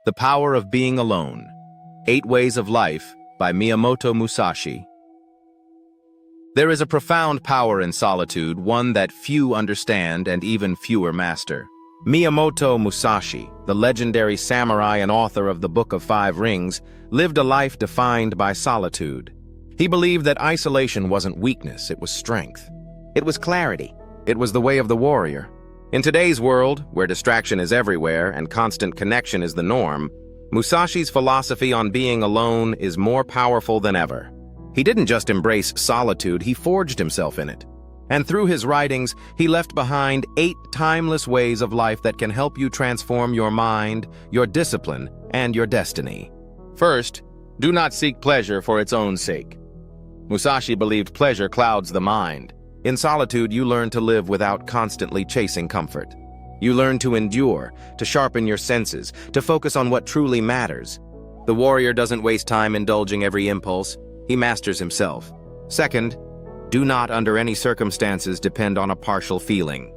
The Power of Being Alone. 8 Ways of Life by Miyamoto Musashi. There is a profound power in solitude, one that few understand and even fewer master. Miyamoto Musashi, the legendary samurai and author of the Book of Five Rings, lived a life defined by solitude. He believed that isolation wasn't weakness, it was strength. It was clarity. It was the way of the warrior. In today's world, where distraction is everywhere and constant connection is the norm, Musashi's philosophy on being alone is more powerful than ever. He didn't just embrace solitude, he forged himself in it. And through his writings, he left behind 8 timeless ways of life that can help you transform your mind, your discipline, and your destiny. First, do not seek pleasure for its own sake. Musashi believed pleasure clouds the mind. In solitude, you learn to live without constantly chasing comfort. You learn to endure, to sharpen your senses, to focus on what truly matters. The warrior doesn't waste time indulging every impulse. He masters himself. Second, do not under any circumstances depend on a partial feeling.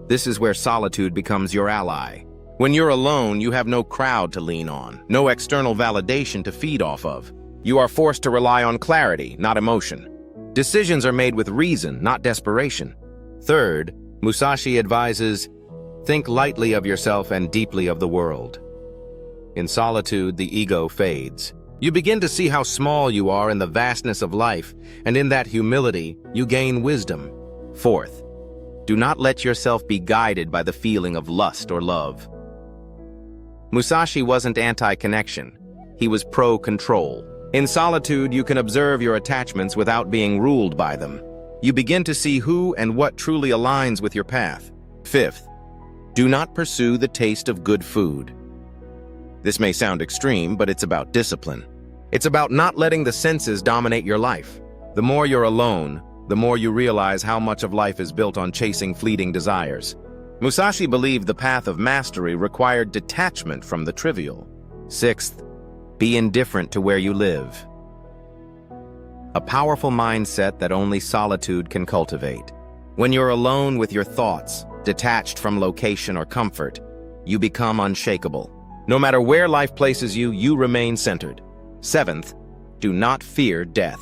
This is where solitude becomes your ally. When you're alone, you have no crowd to lean on, no external validation to feed off of. You are forced to rely on clarity, not emotion. Decisions are made with reason, not desperation. Third, Musashi advises, think lightly of yourself and deeply of the world. In solitude, the ego fades. You begin to see how small you are in the vastness of life, and in that humility, you gain wisdom. Fourth, do not let yourself be guided by the feeling of lust or love. Musashi wasn't anti-connection. He was pro-control. In solitude, you can observe your attachments without being ruled by them. You begin to see who and what truly aligns with your path. Fifth, do not pursue the taste of good food. This may sound extreme, but it's about discipline. It's about not letting the senses dominate your life. The more you're alone, the more you realize how much of life is built on chasing fleeting desires. Musashi believed the path of mastery required detachment from the trivial. Sixth, be indifferent to where you live. A powerful mindset that only solitude can cultivate. When you're alone with your thoughts, detached from location or comfort, you become unshakable. No matter where life places you, you remain centered. Seventh, do not fear death.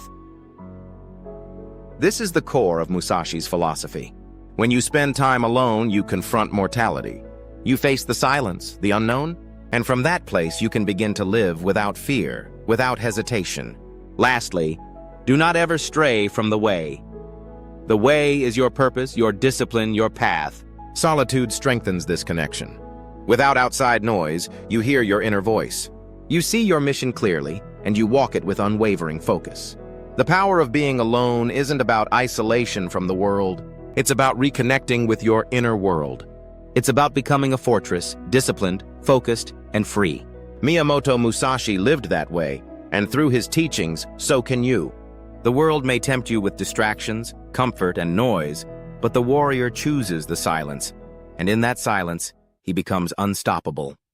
This is the core of Musashi's philosophy. When you spend time alone, you confront mortality. You face the silence, the unknown, and from that place you can begin to live without fear, without hesitation. Lastly, do not ever stray from the way. The way is your purpose, your discipline, your path. Solitude strengthens this connection. Without outside noise, you hear your inner voice. You see your mission clearly, and you walk it with unwavering focus. The power of being alone isn't about isolation from the world. It's about reconnecting with your inner world. It's about becoming a fortress, disciplined, focused, and free. Miyamoto Musashi lived that way, and through his teachings, so can you. The world may tempt you with distractions, comfort, and noise, but the warrior chooses the silence, and in that silence, he becomes unstoppable.